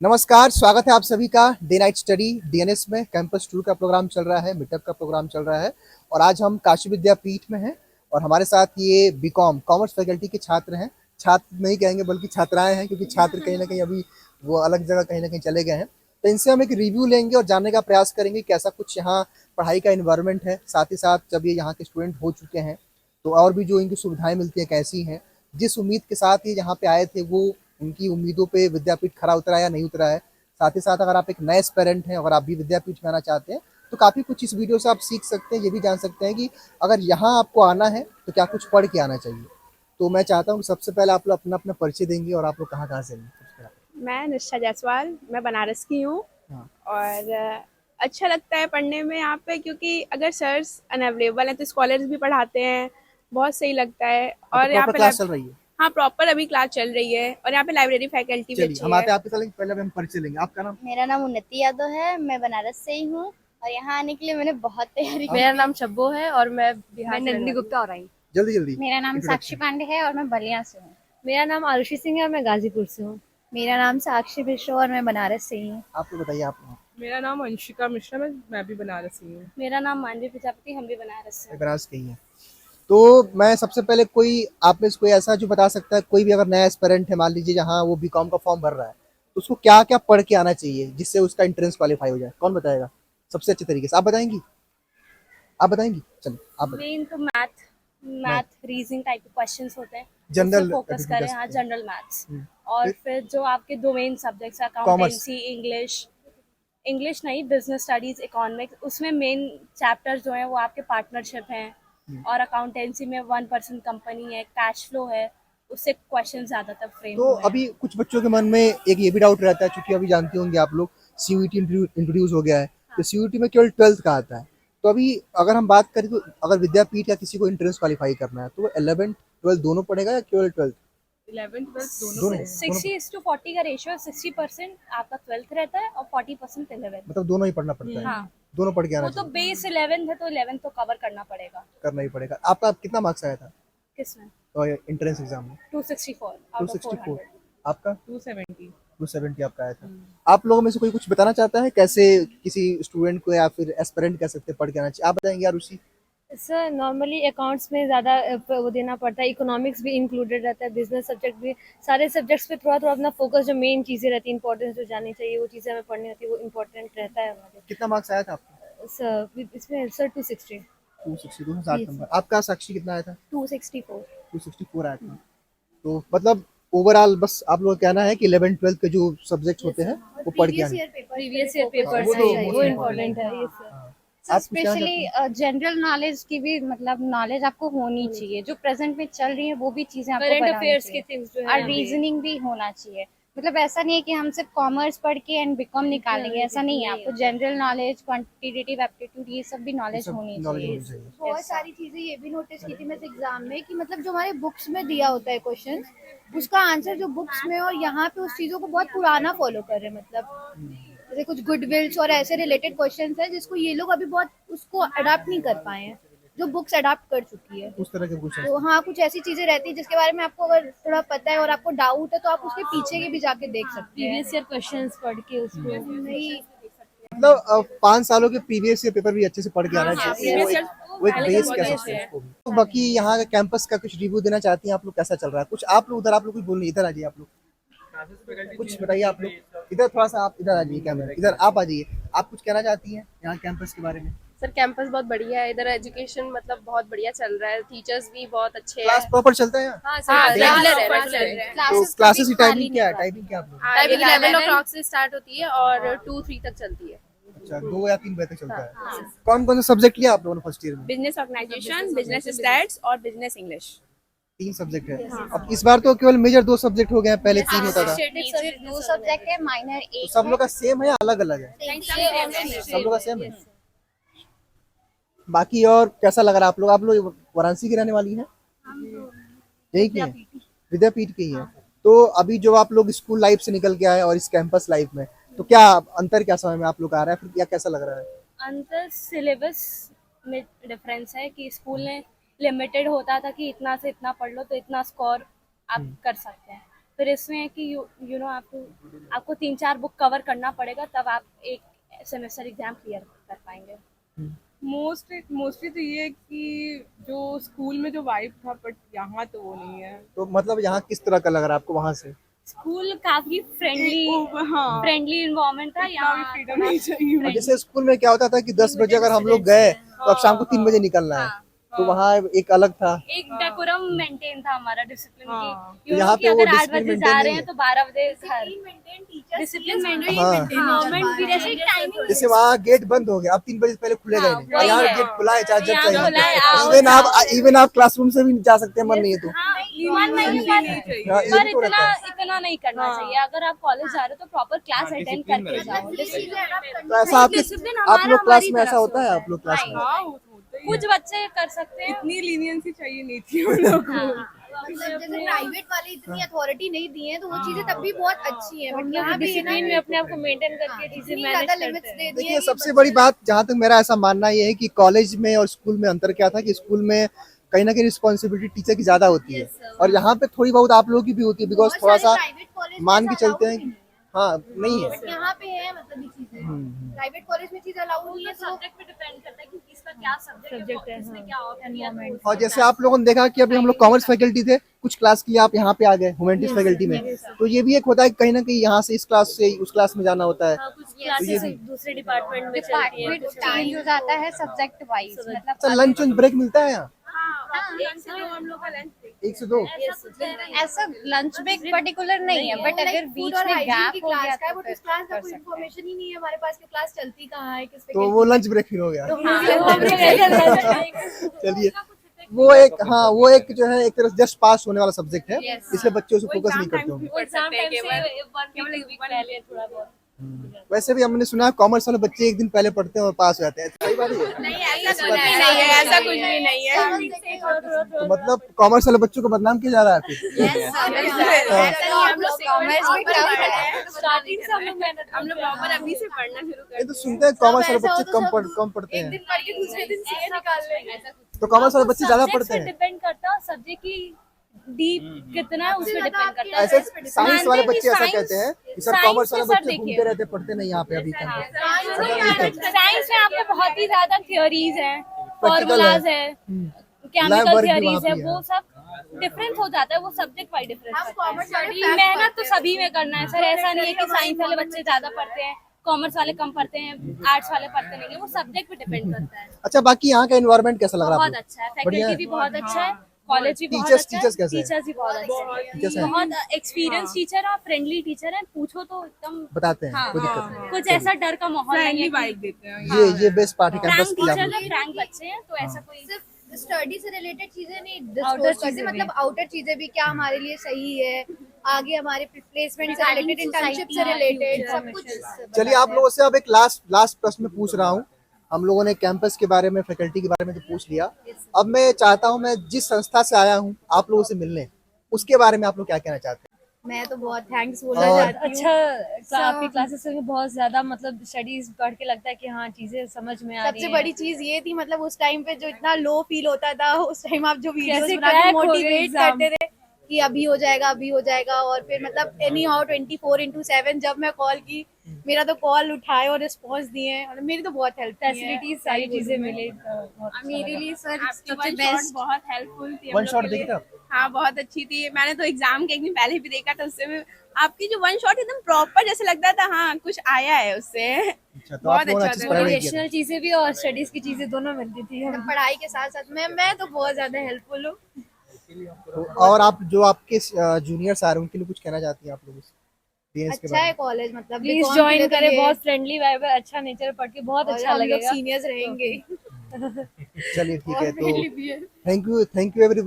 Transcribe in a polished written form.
नमस्कार, स्वागत है आप सभी का डे नाइट स्टडी डीएनएस में। कैंपस टूर का प्रोग्राम चल रहा है, मीटअप का प्रोग्राम चल रहा है और आज हम काशी विद्यापीठ में हैं और हमारे साथ ये बीकॉम कॉमर्स फैकल्टी के छात्र हैं। छात्र नहीं कहेंगे बल्कि छात्राएं हैं, क्योंकि छात्र कहीं ना कहीं अभी वो अलग जगह कहीं ना कहीं चले गए हैं। तो इनसे हम एक रिव्यू लेंगे और जानने का प्रयास करेंगे कैसा कुछ यहाँ पढ़ाई का इन्वायरमेंट है। साथ ही साथ जब ये यहाँ के स्टूडेंट हो चुके हैं तो और भी जो इनकी सुविधाएं मिलती हैं कैसी हैं, जिस उम्मीद के साथ ये यहाँ पे आए थे वो उनकी उम्मीदों पे विद्यापीठ खरा उतरा या नहीं उतरा है। साथ ही साथ अगर आप एक नए एस्पिरेंट हैं, अगर आप भी विद्यापीठ में आना चाहते हैं तो काफ़ी कुछ इस वीडियो से आप सीख सकते हैं। ये भी जान सकते हैं कि अगर यहाँ आपको आना है तो क्या कुछ पढ़ के आना चाहिए। तो मैं चाहता हूँ कि सबसे पहले आप लोग अपना अपना परिचय देंगे और आप लोग कहाँ से हैं सबसे पहले। मैं निष्ठा जायसवाल, मैं बनारस की हूँ। हाँ। और अच्छा लगता है पढ़ने में यहाँ पे, क्योंकि अगर सर्स अनअवेलेबल हैं तो स्कॉलर्स भी पढ़ाते हैं, बहुत सही लगता है। तो और यहाँ प्रॉपर पे क्लास चल रही है। हाँ, प्रॉपर अभी क्लास चल रही है और यहाँ पे लाइब्रेरी फैकल्टी भी चलिए अच्छी हम है। आते हैं आपके साथ, पहले हम परिचय लेंगे। आपका नाम? मेरा नाम उन्नति यादव है, मैं बनारस से ही हूँ और यहाँ आने के लिए मैंने बहुत तैयारी की। मेरा नाम शब्बो है और मैं बिहार से नंदी गुप्ता और आई। जल्दी जल्दी। मेरा नाम साक्षी पांडे है और मैं बलिया से हूँ। मेरा नाम आरुषि सिंह है और मैं गाजीपुर से हूँ। मेरा नाम साक्षी मिश्रा और मैं बनारस से ही हूँ। आप लोग बताइए। आप मेरा नाम अंशिका मिश्रा, मैं भी बनारसी हूँ। मेरा नाम मानवी प्रजापति, हम भी बनारस से। बनारस के ही हैं। तो मैं सबसे पहले कोई आप में से कोई ऐसा जो बता सकता है, कोई भी अगर नया एस्पिरेंट है, मान लीजिए जहाँ वो बीकॉम का फॉर्म भर रहा है, तो उसको क्या क्या पढ़ के आना चाहिए जिससे उसका एंट्रेंस क्वालिफाई हो जाए। कौन बताएगा सबसे अच्छे तरीके से? आप बताएंगी? आप बताएंगी? चलिए आप बताइए। मेन तो मैथ रीजनिंग टाइप के क्वेश्चंस होते हैं, जनरल फोकस करें। हाँ, जनरल मैथ्स। और फिर? फिर जो आपके दो मेन सब्जेक्ट्स, अकाउंटेंसी, इंग्लिश नहीं, बिजनेस स्टडीज, इकोनॉमिक्स, उसमें मेन चैप्टर जो है वो आपके पार्टनरशिप हैं। और अकाउंटेंसी में 1% कंपनी है, कैश फ्लो है, उससे क्वेश्चन ज्यादातर फ्रेम तो हुए हैं। अभी कुछ बच्चों के मन में एक ये भी डाउट रहता है, क्योंकि अभी जानते होंगे आप लोग सीयूईटी इंट्रोड्यूस हो गया है। तो सीयूईटी में केवल 12th का आता है। तो अभी अगर हम बात करें तो अगर विद्यापीठ या किसी को एंट्रेंस क्वालिफाई करना है तो वो 11th 12th दोनों पढ़ेगा या केवल 12th? 11th 12th दोनों दोनों? 60:40 का रेशियो, 60% आपका 12th रहता है और 40% 11th। मतलब दोनों ही पढ़ना पड़ता है। हाँ, दोनों पढ़ के आना वो तो चाहिए। बेस 11th है तो 11th तो कवर करना पड़ेगा। करना ही पड़ेगा। आपका कितना मार्क्स आया था किसमें? तो एंट्रेंस एग्जाम में? 264 आउट ऑफ 264। 400। आपका? 270। 270 आपका आया था। आप लोगों में से कोई कुछ बताना चाहता है कैसे किसी स्टूडेंट को या फिर एस्पिरेंट कह सकते हैं पढ़ के आना चाहिए? आप बताएंगे यार रुचि? सर नॉर्मली अकाउंट्स में ज़्यादा वो देना पड़ता है, इकोनॉमिक्स भी इंक्लूडेड रहता है, बिजनेस सब्जेक्ट भी, सारे सब्जेक्ट्स पे थोड़ा थोड़ा अपना फोकस, जो मेन चीज़ें रहती हैं, इंपॉर्टेंस जो जानी चाहिए वो चीज़ें हमें पढ़नी होती है, वो इंपॉर्टेंट रहता है हमारे। कितना मार्क्स आया था आपका? सर इसमें सर 260। 260 260 नंबर। आपका साक्षी कितना आया था? 264। 264 आया था। तो मतलब ओवरऑल बस आप लोग का कहना है कि 11 12 के जो सब्जेक्ट होते हैं वो पढ़ के आने। प्रीवियस ईयर पेपर वो तो वो इम्पोर्टेंट है ये सर। आप कुछ कहना स्पेशली चाहते हैं? जनरल नॉलेज की भी मतलब नॉलेज आपको होनी चाहिए, जो प्रेजेंट में चल रही है वो भी चीजें आपको करंट बनानी अफेयर्स के चाहिए थिंग्स जो और है रीजनिंग भी होना चाहिए। मतलब ऐसा नहीं है कि हम सिर्फ कॉमर्स पढ़ के एंड बीकॉम निकालेंगे, ऐसा नहीं है। आपको जनरल नॉलेज, क्वांटिटेटिव एप्टीट्यूड, ये सब भी ये नॉलेज सब होनी नॉलेज चाहिए। होनी चाहिए। बहुत सारी चीजें ये भी नोटिस की थी मैं एग्जाम में कि मतलब जो हमारे बुक्स में दिया होता है क्वेश्चन, उसका आंसर जो बुक्स में और यहाँ पे उस चीजों को बहुत पुराना फॉलो कर रहे हैं। मतलब जैसे कुछ गुडविल्स और ऐसे रिलेटेड क्वेश्चंस हैं जिसको ये लोग अभी बहुत उसको अडाप्ट नहीं कर पाए हैं, जो बुक्स अडाप्ट कर चुकी है। उस तरह के क्वेश्चन। तो हाँ, कुछ ऐसी चीजें रहती है जिसके बारे में आपको अगर थोड़ा पता है और आपको डाउट है तो आप उसके पीछे के भी जाके देख सकते हैं। प्रीवियस ईयर क्वेश्चंस पढ़ के उसको नहीं, मतलब 5 सालों के प्रीवियस ईयर पेपर भी अच्छे से पढ़ के आना चाहिए। वो एक बेस कह सकते हैं उसको भी। तो बाकी यहाँ का कैंपस का कुछ रिव्यू देना चाहती हैं आप लोग? कैसा चल रहा है कुछ? आप लोग उधर, आप लोग कुछ बोलने, इधर आ जाइए। आप लोग कुछ बताइए। आप लोग इधर थोड़ा सा, आप इधर आ जाइए, कैमरा इधर आप आ जाइए। आप कुछ कहना चाहती हैं यहाँ कैंपस के बारे में? सर कैंपस बहुत बढ़िया है, इधर एजुकेशन मतलब बहुत बढ़िया चल रहा है, टीचर्स भी बहुत अच्छे क्लास हैं। प्रॉपर चलता है यहाँ? हाँ सर, रेगुलर है, रेगुलर है। तो क्लासेस की टाइमिंग क्या है? टाइमिंग क्या है आप लोग? टाइमिंग 11 o'clock से स्टार्ट होती है और 2-3 तक चलती है। अच्छा, 2 या 3 बजे तक चलता है। कौन कौन सा सब्जेक्ट लिया आप लोगों ने फर्स्ट ईयर में? बिजनेस ऑर्गेनाइजेशन, बिजनेस स्टैट्स और बिजनेस इंग्लिश। 3 सब्जेक्ट है। अब इस बार तो केवल मेजर 2 सब्जेक्ट हो गए हैं, पहले 3 होता था। दो सब्जेक्ट है, माइनर तो एक सब लोग का सेम है या अलग अलग है? सब लोग का सेम है। बाकी और कैसा लग रहा है आप लोग? आप लोग वाराणसी की रहने वाली हैं? यही की हैं? विद्यापीठ की ही हैं। तो अभी जो आप लोग स्कूल लाइफ से निकल के आए और इस कैंपस लाइफ में, तो क्या अंतर क्या समय में आप लोग आ रहा है, फिर या कैसा लग रहा है? अंतर सिलेबस में डिफरेंस है कि स्कूल में लिमिटेड होता था कि इतना से इतना पढ़ लो तो इतना स्कोर आप कर सकते हैं। फिर इसमें है कि यू नो आपको 3-4 बुक कवर करना पड़ेगा, तब आप एक सेमेस्टर एग्जाम क्लियर कर पाएंगे। मोस्टली तो ये है कि जो स्कूल में जो वाइब था बट यहाँ तो वो नहीं है। तो मतलब यहाँ किस तरह का लग रहा है आपको वहाँ से? स्कूल काफी फ्रेंडली हाँ इन्वायरमेंट था इतना भी यहाँ। फ्रीडम नहीं चाहिए। और जैसे स्कूल में क्या होता था कि 10 बजे अगर हम लोग गए तो अब शाम को 3 बजे निकलना है, तो वहाँ एक अलग था। एक डेकोरम मेंटेन था हमारा, डिसिप्लिन हाँ। की। यहाँ कि पे वो अगर 8 discipline बजे maintain जा नहीं रहे है। हैं तो 12 बजे घर। डिसिप्लिन मेंटेन हाँ। गवर्नमेंट की जैसे टाइमिंग। जैसे वहाँ गेट बंद हो गया, अब 3 बजे से पहले खुलेगा ही नहीं, और वही यहाँ है। गेट खुला है चाहे जब यहाँ खुला है, चाहिए। आओ, इवन आप क्लासरूम से भी जा सकते हैं, मन नहीं है तो। मन नहीं हाँ, पर ये भी तो रहता है। इतना नहीं करना हाँ। चाहिए। अगर आप कॉलेज जा रहे हो तो प्रॉपर क्लास अटेंड करके जाओ। तो ऐसा आपके Discipline आप हमारा लोग क्लास हमारी में ऐसा तरफ होता से है? होता आप लोग क्लास में हाँ वो तो होता ही है। कुछ बच्चे कर सकते हैं। इतनी लीनियंसी चाहिए नहीं थी उन लोग को। मतलब जैसे प्राइवेट वाले इतनी अथॉरिटी नहीं दी है तो वो चीजें तब भी बहुत अच्छी है, बट यहाँ भी है ना डिसिप्लिन में अपने आप को मेंटेन करके चीजें इतनी मैनेज ज्यादा करते लिमिट्स हैं। दे दी देखिए, है सबसे बड़ी बात जहाँ तक मेरा ऐसा मानना ये है कि कॉलेज में और स्कूल में अंतर क्या था कि स्कूल में कहीं ना कहीं रिस्पॉन्सिबिलिटी टीचर की ज्यादा होती है, और यहाँ पे थोड़ी बहुत आप लोगों की भी होती है, बिकॉज थोड़ा सा मान के चलते हैं। हाँ, नहीं है। यहाँ पे है मतलब ये चीजें प्राइवेट कॉलेज में चीज अलाउड नहीं है, तो सब्जेक्ट पे डिपेंड करता है कि किसका क्या सब्जेक्ट है, किसने क्या ऑप्ट किया। तो और जैसे आप लोगों ने देखा कि अभी हम लोग कॉमर्स फैकल्टी थे, कुछ क्लास के लिए आप यहाँ पे आ गए ह्यूमैनिटीज फैकल्टी में, तो ये भी एक होता है कि कहीं ना कहीं यहाँ से इस क्लास से उस क्लास में जाना होता है। कुछ क्लासेस दूसरे डिपार्टमेंट में चलती है। डिपार्टमेंट चेंज हो जाता है सब्जेक्ट वाइज, मतलब अच्छा, लंच ब्रेक मिलता है यहाँ? एक से दो हम लोग का लंच 1 से 2? ऐसा लंच ब्रेक पर्टिकुलर नहीं है, बट अगर बीच में गैप हो गया का है, तो बट फिर उस क्लास का कर कोई सकते हैं। इन्फॉर्मेशन ही नहीं है हमारे पास कि क्लास चलती कहाँ है, किस तो वो लंच ब्रेक फिर हो गया। हाँ। चलिए, वो एक जो है एक तरह से जस्ट पास होने वाला सब्जेक्ट है, इसलिए बच्चे उसे फोकस नहीं करते होंगे। एग्जाम टाइम से 1 वीक पहले थोड़ा बहुत। वैसे भी हमने सुना है कॉमर्स वाले बच्चे एक दिन पहले पढ़ते हैं और पास हो जाते हैं, सही बात है? ऐसा कुछ भी नहीं है, ऐसा कुछ भी नहीं है। तो मतलब कॉमर्स वाले बच्चों को बदनाम किया जा रहा है फिर? ऐसा नहीं, हम लोग कॉमर्स भी टफ है। स्टार्टिंग से हम लोग मेहनत हम लोग प्रॉपर अभी से पढ़ना शुरू ये तो सुनते हैं कॉमर्स वाले बच्चे कम पढ़ते हैं, पढ़ के दूसरे दिन सीए निकाल लेंगे। तो कॉमर्स वाले बच्चे ज्यादा पढ़ते हैं। डिपेंड करता है सब्जेक्ट की डीप कितना है, उसमें डिपेंड करता है। ऐसे साइंस वाले मानते बच्चे हैं ऐसा कि कहते हैं कि सर साइंस कॉमर्स वाले में सर बच्चे देखिए। घूमते रहते, पढ़ते नहीं यहाँ पे अभी तक। साइंस में आपको बहुत ही ज्यादा थ्योरीज हैं, Practical फॉर्मूलाज है। है, Lab केमिकल work भी थ्योरीज वहाँ है, पे है। वो सब डिफरेंस हो जाता है। वो सब्जेक्ट वाइज डिफरेंस हम करता है। कॉमर्स वाले मेहनत तो सभी में करना है सर, ऐसा नहीं है कि साइंस वाले बच्चे ज्यादा पढ़ते हैं, कॉमर्स वाले कम पढ़ते हैं, आर्ट्स वाले पढ़ते नहीं है। वो सब्जेक्ट पे डिपेंड करता है। अच्छा, बाकी यहाँ का एनवायरनमेंट कैसा लग रहा है बहुत आपको? अच्छा है, बढ़िया फैकल्टी है? भी बहुत अच्छा है, कॉलेज भी बहुत Teachers- अच्छा है, teachers कैसे हैं? टीचर्स भी बहुत अच्छे Teachers हैं, हैं? बहुत एक्सपीरियंस टीचर और फ्रेंडली टीचर है। पूछो तो एकदम बताते हैं, हाँ, कोई दिक्कत नहीं। कुछ ऐसा डर का माहौल नहीं फ्रेंडली है। वाइब देते हैं। ये बेस्ट पार्ट है कैंपस फ्रैंक की। टीचर है, फ्रैंक बच्चे हैं, तो ऐसा कोई सिर्फ स्टडी से रिलेटेड चीजें नहीं Outer डिस्कस करते, चीजें मतलब आउटर चीजें भी क्या हमारे लिए सही है, आगे हमारे प्लेसमेंट से Regarding रिलेटेड, इंटर्नशिप से society, रिलेटेड future सब कुछ। चलिए, आप लोगों से अब एक लास्ट प्रश्न पूछ रहा हूँ। हम लोगों ने कैंपस के बारे में, फैकल्टी के बारे में तो पूछ लिया। अब मैं चाहता हूँ, मैं जिस संस्था से आया हूँ आप लोगों से मिलने, उसके बारे में आप लोग क्या कहना चाहते हैं? मैं तो बहुत थैंक्स बोलना और- चाहती हूँ। अच्छा, आपकी क्लासेस में बहुत ज्यादा मतलब स्टडीज पढ़ के लगता है कि हाँ चीजें समझ में आ रही सबसे हैं। बड़ी चीज ये थी, मतलब उस टाइम पे जो इतना लो फील होता था, उस टाइम आप जो वीडियोस कैसे बना के crack हो गए मोटिवेट exam। करते थे कि अभी हो जाएगा, अभी हो जाएगा, और फिर मतलब एनी हाउ 24/7 जब मैं कॉल की, मेरा तो कॉल उठाए और रिस्पॉन्स दिए, और मेरी तो बहुत हेल्प फैसिलिटीज सारी चीजें मिली तो बहुत अच्छा मेरे लगा। लिए सर आपकी सबसे one बेस्ट shot बहुत हेल्पफुल थी हम वन लोग शॉट के लिए। देखा? हाँ बहुत अच्छी थी। मैंने तो एग्जाम के एक दिन पहले भी देखा था, उससे में आपकी जो वन शॉट एकदम प्रॉपर जैसे लगता था हाँ कुछ आया है उससे। अच्छा, तो आप बहुत लोगों ने अच्छा अच्छे से था। पढ़ाई किया था। मोटिवेशनल चीजें भी और स्टडीज की चीजें दोनों मिलती थी मतलब पढ़ाई के साथ साथ मैं तो बहुत ज्यादा हेल्पफुल हूँ। तो और आप जो आपके जूनियर्स आ रहे हैं उनके लिए कुछ कहना चाहती हैं आप लोगों से DNS के अच्छा बारे है में? कॉलेज, मतलब प्लीज BCom ज्वाइन के लिए तो करें, ये- बहुत फ्रेंडली वाइब है, अच्छा नेचर पढ़ के बहुत और अच्छा हम लोग लगेगा। सीनियर्स रहेंगे। चलिए, ठीक है, तो friendly भी है। Thank you every